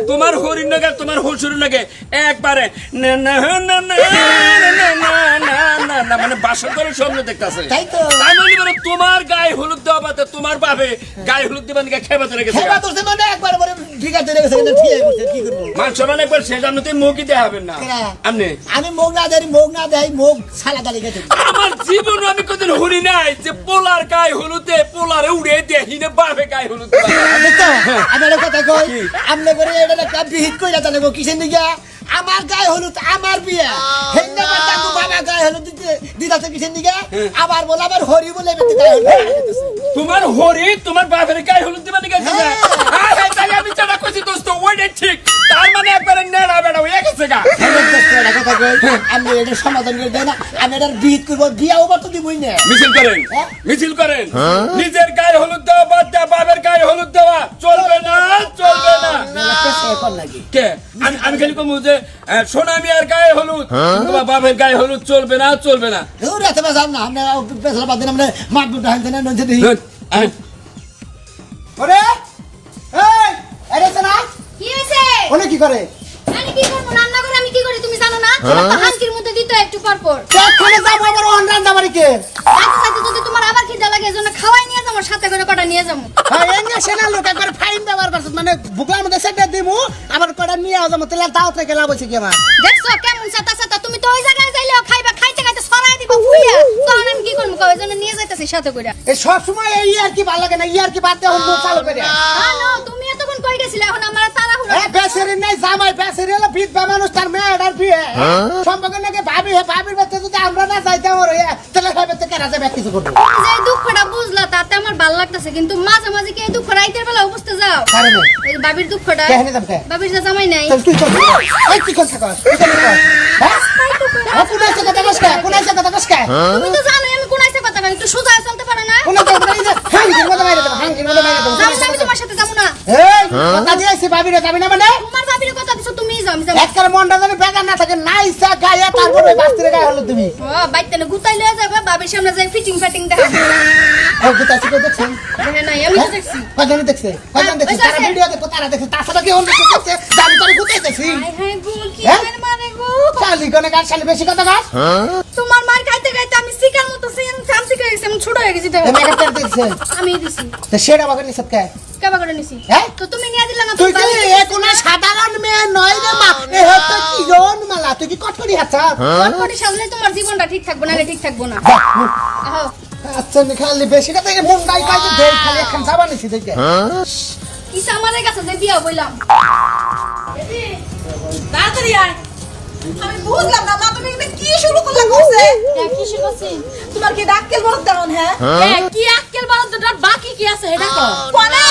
তোমার হরিণ নাগে তোমার হসুর নাগে একবারে না না না না না না না না মানে বাসর করে স্বপ্ন দেখতাছে তাই তো আমি বলি তোমার গায়ে হলুদ দেওয়া বাতে তোমার বাপে গায়ে হলুদ দিবেন কে খেবা ধরে গেছে খেবা তোর মানে একবার পরে ঠিকা ধরে গেছে কিন্তু ঠিক করতে কি করব মাংস মানে একবার সে জানো তুই মুখই দেখাবেন না আপনি আমি মুখ না দেই মুখ সালা দালি গেছে আমার জীবন আমি কোনদিন হরি নাই যে পোলার গায়ে হলুদে পোলারে উড়ে দিয়ে হিনে বাপে গায়ে হলুদ দেখো আমি একটা কথা কই আমনে করে এটা একটা বিহিত কইরা জানবো কিসের দিকে আমার গায়ে হলুদ আমার বিয়ে হেন্না বাবা বাবা গায়ে হলুদ দিদাতে কিসের দিকে আবার বলে আবার হরি বলে বেতে গায়ে হলুদ তোমার হরি তোমার বাপের গায়ে হলুদ দিবা নাকি হ্যাঁ হ্যাঁ তাই আমি যেটা কইছি দোস্ত ওইটা ঠিক তার মানে একবারে নেড়া বেড়া হয়ে গেছে গা কথা কই আমি এটা সমাধান করে দেই না আমি এটার বিহিত করব বিয়া ওবার তো দিবই না মিছিল করেন নিজের গায়ে হলুদ দেওয়া বাদ দেওয়া বাপের গায়ে হলুদ দেওয়া চলবে না কে আমি খালি কমু যে সোনা মিয়ার গায়ে হলুদ তোমার বাপের গায়ে হলুদ চলবে না এত বেজাম না আমরা বেসলা বাদ দিন আমরা মাঠ দুটো হানতে না নজে দেই ওরে এই আরে সোনা কি হইছে ওনে কি করে আমি কি করব রান্না করে আমি কি করি তুমি জানো না হাঁসির মধ্যে দিত একটু পর পর কোনে যাব আবার অন রান্না বাড়িতে সাথে যদি তোমার আবার খিদা লাগে এজন্য খাওয়াই নিয়ে যাবো সাথে করে কটা নিয়ে যাবো হ্যাঁ এনে সেনা লোক একবার ফাইন ব্যবহার করছ মানে বুকলার মধ্যে সেটা দিমু আবার কটা নিয়ে যাবো তাহলে দাও থেকে লাভ হইছে কি আমার দেখছো কেমন সাতা তুমি তো ওই জায়গায় যাইলেও খাইতে ছড়াই দিবা ফুইয়া তখন আমি কি করব কই এজন্য নিয়ে যাইতাছি সাথে কইরা এই সব সময় এই আর কি ভালো লাগে না ইয়ার কি বাদ দে হল চালু করে হ্যালো তুমি এতক্ষণ কই গেছিলে এখন আমার তাড়াহুড়ো এ বেসেরি নাই জামাই বেসেরি হলো বিধবা মানুষ তার মেয়েটার বিয়ে সম্পর্ক নাকি ভাবির বাচ্চা যদি আমরা না যাইতাম ওর তাহলে ভাবে তো কেন যাবে কিছু করবো যে দুঃখটা বুঝলা তাতে আমার ভালো লাগতেছে কিন্তু মাঝে মাঝে কি এই দুঃখ রাইতের বেলা বুঝতে যাও কারণ এই বাবির দুঃখটা কেন যাবে বাবির যে জামাই নাই তুই কর এই কি কথা কস হ্যাঁ কোনাইছে কথা কস তুমি তো জানোই আমি কোন আইছে কথা একটু সোজা চলতে পারো না কোনাইছে হাঙ্গির মধ্যে বাইরে দেব আমি তোমার সাথে যাবো না এই কথা দিয়েছি ভাবিরে যাবি না মানে তোমার ভাবির কথা দিছো তুমিই যাও আমি যাবো একবার মনটা জানি বেজার না থাকে নাইসা গায়ে তারপর ওই বাস্তিরে গায়ে হলো তুমি ও বাইতে না গুতাই লয়ে যাবে বাবির সামনে যাই ফিটিং দেখা ও গুতাছি কই দেখছেন দেখে নাই আমি তো দেখছি কজন দেখছে তারা ভিডিও দেখো তারা দেখছে তাছাড়া কি অন্য কিছু দেখছে জানি তোরে গুতাইতেছি হাই হাই গো কি মানে গো শালি কোনে গাছ শালি বেশি কথা গাছ তোমার মার খাইতে খাইতে আমি শিকার মতো চামচি করে গেছি আমি ছোট হয়ে গেছি দেখো তুমি একটা দেখছে আমি দিছি তো সেটা বাবা নিছত কে কেবা করে নিছি হ্যাঁ তো তুমি নিয়ে দিলা না তুই কি এ কোন সাধারণ মেয়ে নয় রে মা এ হতো কি জন মালা তুই কি কটকরি আছা কটকরি সামনে তোমার জীবনটা ঠিক থাকবে না ঠিক থাকবো না আহো আচ্ছা নি খালি বেশি কথা এই মন নাই কাজে দেই খালি একখান সাবান নিছি দেখে কি সামারে কাছে যে বিয়া বইলাম তাড়াতাড়ি আয় আমি বুঝলাম না মা তুমি এটা কি শুরু করলা করছে কি শুরু তোমার কি ডাক্কেল বলদ দেন হ্যাঁ কি আক্কেল বারদ বাকি কি আছে এটা কো কোনা